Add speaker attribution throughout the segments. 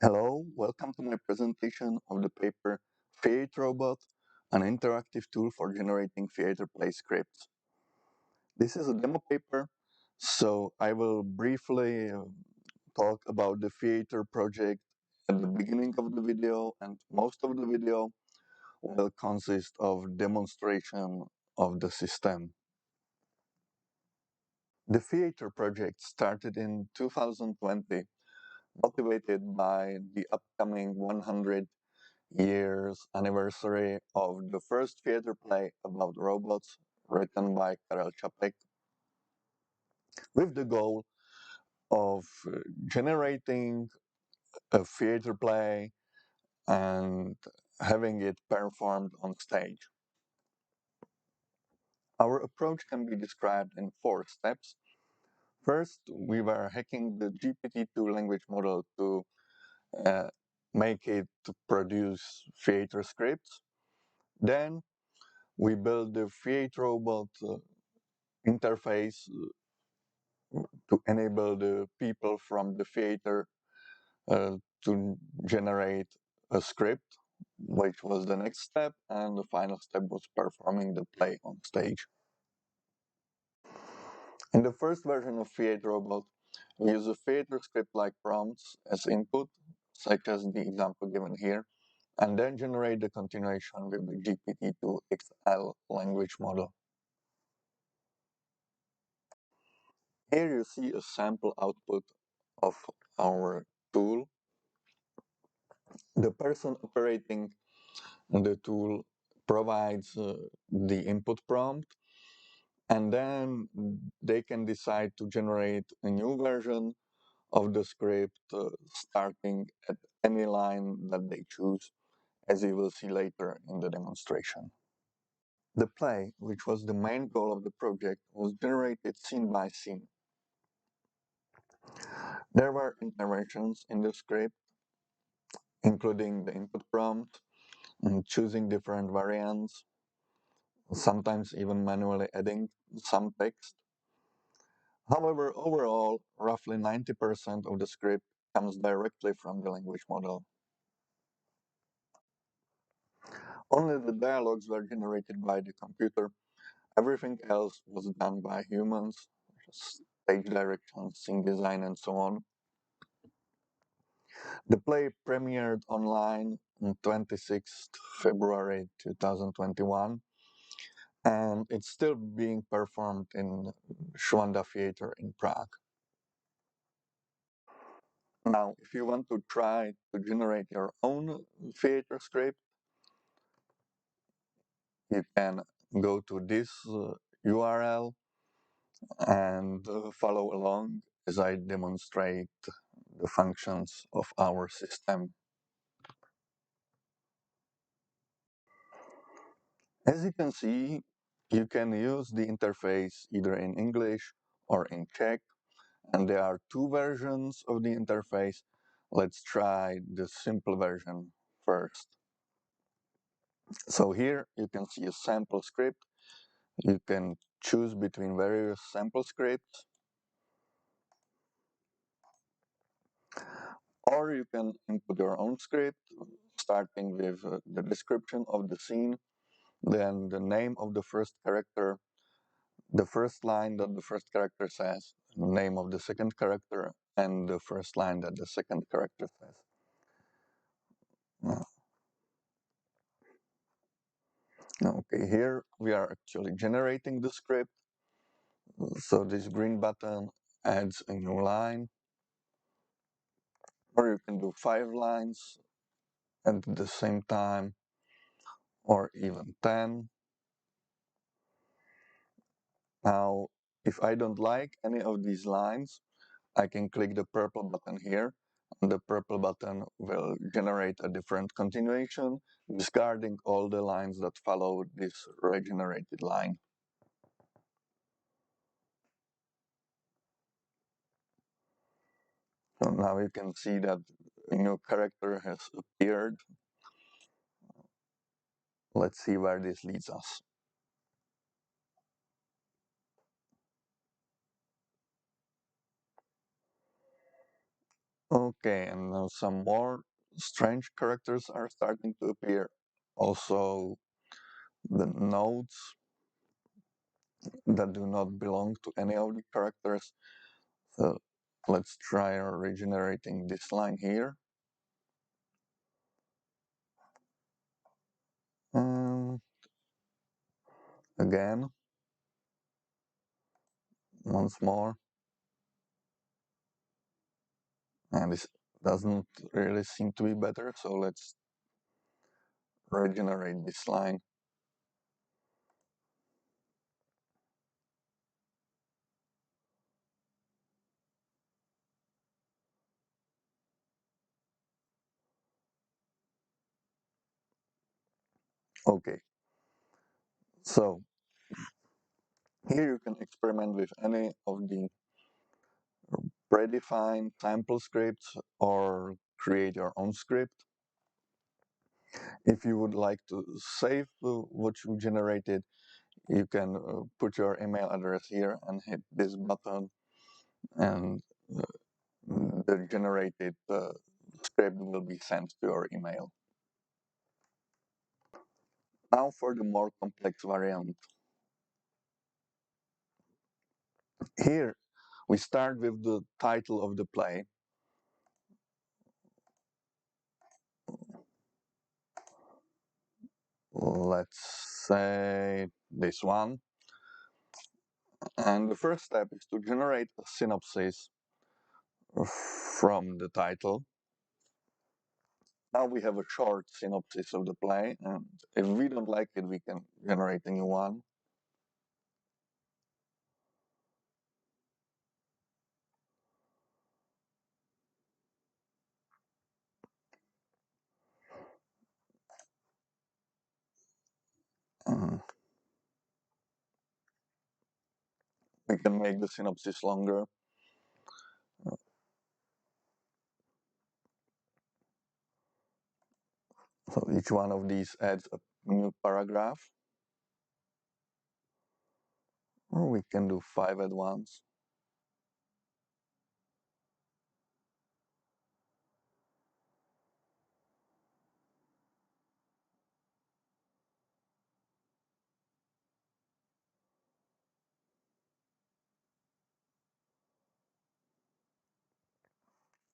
Speaker 1: Hello, welcome to my presentation of the paper THEaiTRobot, an interactive tool for generating theater play scripts. This is a demo paper, so I will briefly talk about the theater project at the beginning of the video, and most of the video will consist of demonstration of the system. The theater project started in 2020, motivated by the upcoming 100 years anniversary of the first theater play about robots written by Karel Čapek, with the goal of generating a theater play and having it performed on stage. Our approach can be described in 4 steps. First, we were hacking the GPT-2 language model to make it produce theater scripts. Then we built the THEaiTRobot interface to enable the people from the theater to generate a script, which was the next step, and the final step was performing the play on stage. In the first version of THEaiTRobot, we use a theater script-like prompts as input, such as the example given here, and then generate the continuation with the GPT-2 language model. Here you see a sample output of our tool. The person operating the tool provides the input prompt, and then they can decide to generate a new version of the script starting at any line that they choose, as you will see later in the demonstration. The play, which was the main goal of the project, was generated scene by scene. There were interventions in the script, including the input prompt, and choosing different variants, sometimes even manually adding some text. However, overall, roughly 90% of the script comes directly from the language model. Only the dialogues were generated by the computer. Everything else was done by humans, stage direction, scene design, and so on. The play premiered online on 26th February 2021, and it's still being performed in Schwanda Theatre in Prague. Now, if you want to try to generate your own theater script, you can go to this URL and follow along as I demonstrate the functions of our system. As you can see, you can use the interface either in English or in Czech, and there are 2 versions of the interface. Let's try the simple version first. So here you can see a sample script. You can choose between various sample scripts, or you can input your own script, starting with the description of the scene, then the name of the first character, the first line that the first character says, the name of the second character, and the first line that the second character says. Okay, here we are actually generating the script. So this green button adds a new line, or you can do 5 lines at the same time, or even 10. Now, if I don't like any of these lines, I can click the purple button here, and the purple button will generate a different continuation, discarding all the lines that follow this regenerated line. So now you can see that a new character has appeared. Let's see where this leads us. Okay, and now some more strange characters are starting to appear. Also, the nodes that do not belong to any of the characters. So let's try regenerating this line here. Again, once more. And this doesn't really seem to be better, so let's regenerate this line. Okay, so here you can experiment with any of the predefined sample scripts or create your own script. If you would like to save what you generated, you can put your email address here and hit this button, and the generated script will be sent to your email. Now for the more complex variant. Here we start with the title of the play. Let's say this one. And the first step is to generate a synopsis from the title. Now we have a short synopsis of the play, and if we don't like it, we can generate a new one. Uh, we can make the synopsis longer. So each one of these adds a new paragraph. Or we can do 5 at once.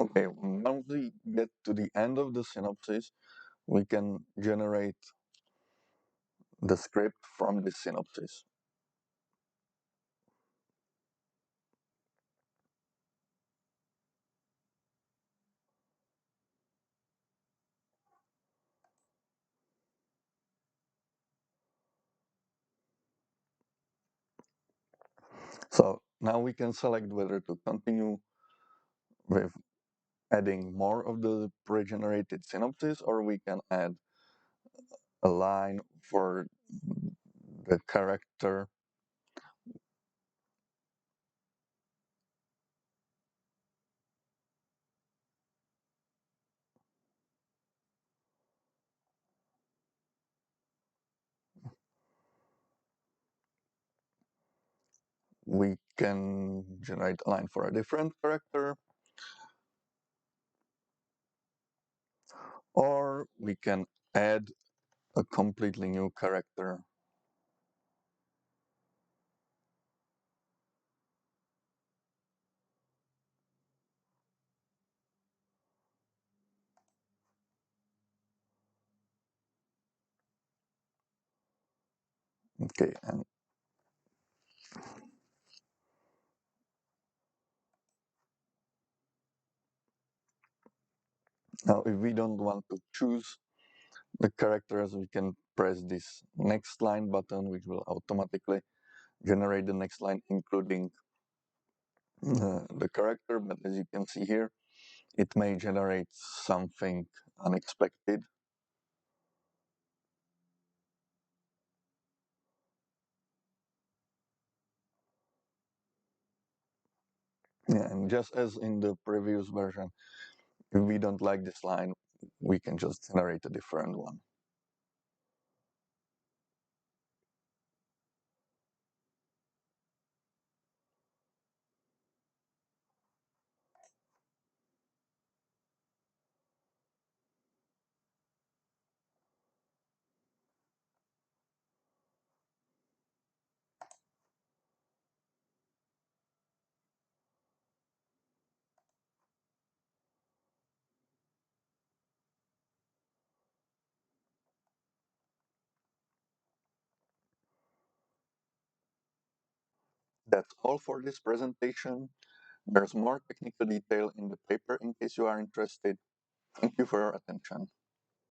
Speaker 1: Okay, once we get to the end of the synopsis, we can generate the script from this synopsis. So now we can select whether to continue with adding more of the pre-generated synopsis, or we can add a line for the character. We can generate a line for a different character, or we can add a completely new character. Okay, and now if we don't want to choose the characters, we can press this next line button, which will automatically generate the next line, including the character. But as you can see here, it may generate something unexpected. Yeah, and just as in the previous version, if we don't like this line, we can just generate a different one. That's all for this presentation. There's more technical detail in the paper in case you are interested. Thank you for your attention.